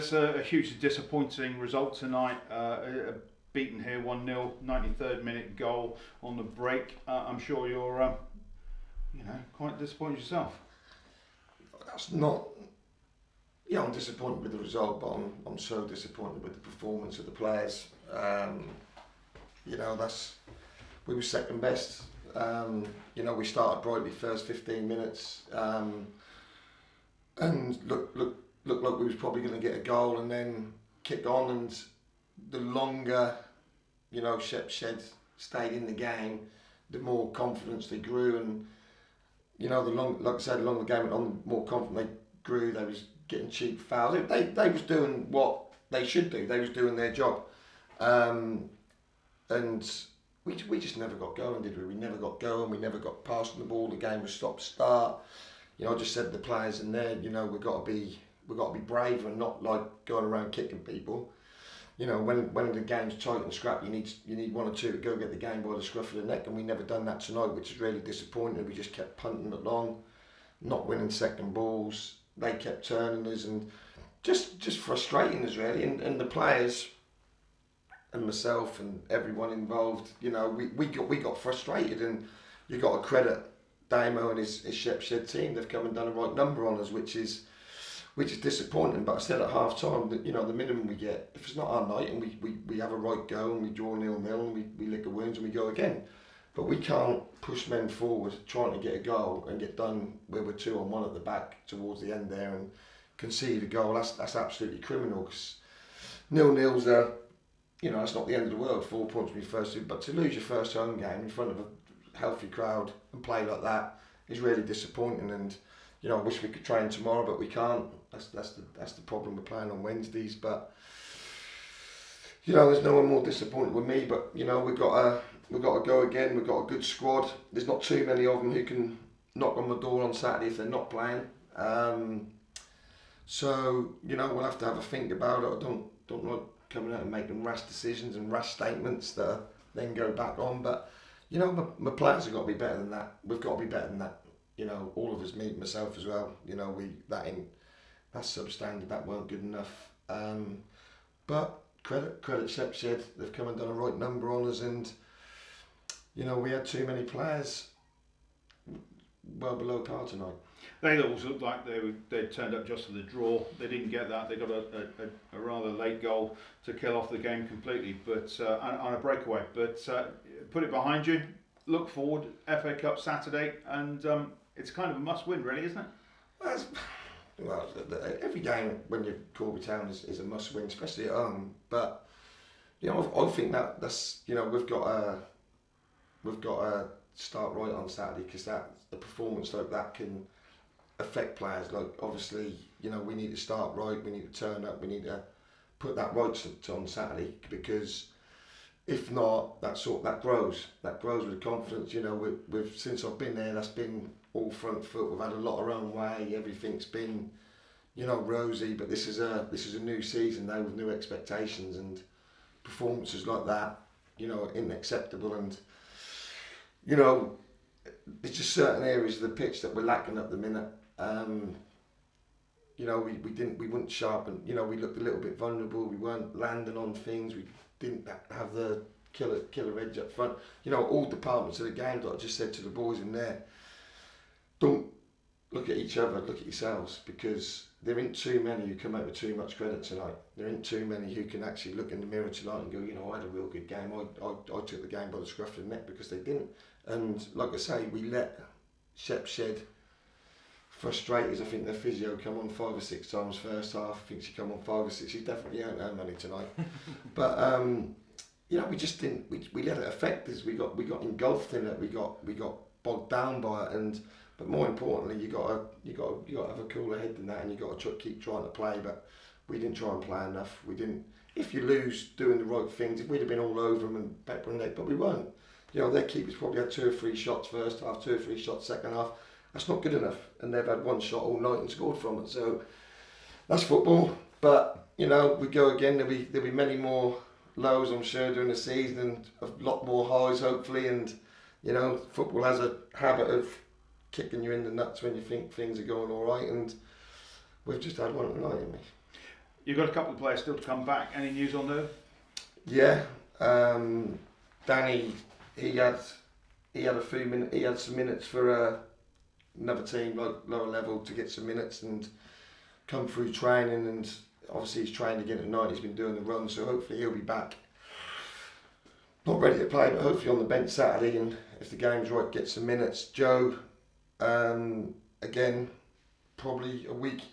it's a hugely disappointing result tonight. Beaten here 1-0, 93rd minute goal on the break. I'm sure you're, quite disappointed yourself. That's not. Yeah, I'm disappointed with the result, but I'm so disappointed with the performance of the players. We were second best. We started brightly first 15 minutes, and looked like we was probably going to get a goal and then kick on. And the longer, Shepshed stayed in the game, the more confidence they grew. And the longer the game went on, the more confident they grew. They was getting cheap fouls. They was doing what they should do. They was doing their job, and we just never got going, did we? We never got going. We never got passing the ball. The game was stop start. I just said to the players in there, we've got to be braver and not like going around kicking people. When the game's tight and scrap, you need one or two to go get the game by the scruff of the neck, and we never done that tonight, which is really disappointing. We just kept punting it long, not winning second balls. They kept turning us, and just frustrating us really. And the players and myself and everyone involved, we got frustrated, and you got to credit Dynamo and his Shepshed team. They've come and done a right number on us, which is disappointing. But I said at half time that the minimum we get, if it's not our night and we have a right go and we draw 0-0 and we lick the wounds and we go again. But we can't push men forward trying to get a goal and get done where we're 2-on-1 at the back towards the end there and concede a goal. That's absolutely criminal, because 0-0's that's not the end of the world. 4 points from your first two, but to lose your first home game in front of a healthy crowd and play like that is really disappointing. And I wish we could train tomorrow, but we can't. That's the problem. We're playing on Wednesdays, but there's no one more disappointed with me. But we've got to go again. We've got a good squad. There's not too many of them who can knock on the door on Saturday if they're not playing. So we'll have to have a think about it. I don't like coming out and making rash decisions and rash statements that then go back on. But my players have got to be better than that. We've got to be better than that. All of us, me, myself as well. That's substandard. That weren't good enough. But credit Shepshed. They've come and done a right number on us, and we had too many players well below par tonight. They also looked like they turned up just for the draw. They didn't get that. They got a rather late goal to kill off the game completely, but on a breakaway. But put it behind you. Look forward. FA Cup Saturday, and it's kind of a must-win, really, isn't it? Well, every game when you're Corby Town is a must-win, especially at home. But I think that's we've got to start right on Saturday, because the performance like that can affect players. Like, obviously, we need to start right. We need to turn up. We need to put that right on Saturday, because if not, that grows. That grows with confidence. We've since I've been there, that's been all front foot. We've had a lot our own way. Everything's been, rosy. But this is a new season now with new expectations, and performances like that, are unacceptable. And there's just certain areas of the pitch that we're lacking at the minute. We weren't sharpen. We looked a little bit vulnerable. We weren't landing on things. We didn't have the killer edge up front. All departments of the game. That I just said to the boys in there, don't look at each other, look at yourselves, because there ain't too many who come out with too much credit tonight. There ain't too many who can actually look in the mirror tonight and go, I had a real good game. I took the game by the scruff of the neck, because they didn't. And like I say, we let Shepshed frustrate us. I think their physio come on 5 or 6 times first half. I think she come on 5 or 6. She definitely earned her money tonight. But we just didn't. We let it affect us. We got engulfed in it. We got bogged down by it. But more importantly, you got to have a cooler head than that, and you got to keep trying to play. But we didn't try and play enough. We didn't. If you lose doing the right things, if we'd have been all over them and pepper and neck, but we weren't. Their keepers probably had 2 or 3 shots first half, 2 or 3 shots second half. That's not good enough, and they've had 1 shot all night and scored from it. So that's football. But we go again. There'll be many more lows, I'm sure, during the season, and a lot more highs, hopefully. And football has a habit of kicking you in the nuts when you think things are going all right, and we've just had one tonight, haven't we? You've got a couple of players still to come back. Any news on those? Yeah, Danny, he had a few minutes. He had some minutes for another team, like lower level, to get some minutes and come through training. And obviously he's trained again tonight. He's been doing the run, so hopefully he'll be back. Not ready to play, but hopefully on the bench Saturday. And if the game's right, get some minutes. Joe, again, probably a week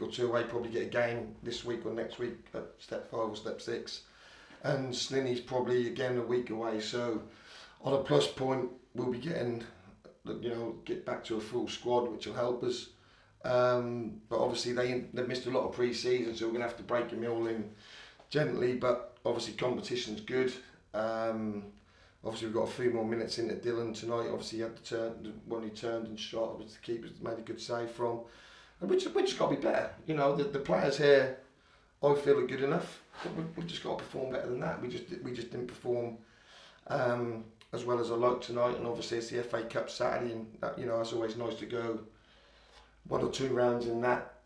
or two away. Probably get a game this week or next week at step 5 or step 6. And Slinny's probably again a week away. So on a plus point, we'll be getting, get back to a full squad, which will help us. But obviously they've missed a lot of pre-season, so we're gonna have to break them all in gently. But obviously competition's good. Obviously we've got a few more minutes in at Dylan tonight. Obviously he had the one he turned and shot, which the keeper made a good save from. And we just got to be better. The players here, I feel, are good enough. But we've just got to perform better than that. We just didn't perform as well as I like tonight. And obviously it's the FA Cup Saturday, and that, it's always nice to go 1 or 2 rounds in that.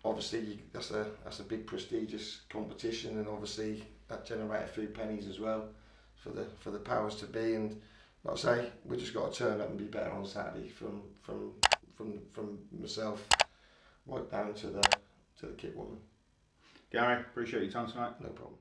Obviously that's a big prestigious competition, and obviously that generates a few pennies as well for the powers to be. And like I say, we just got to turn up and be better on Saturday from myself right down to the kit woman. Gary, appreciate your time tonight. No problem.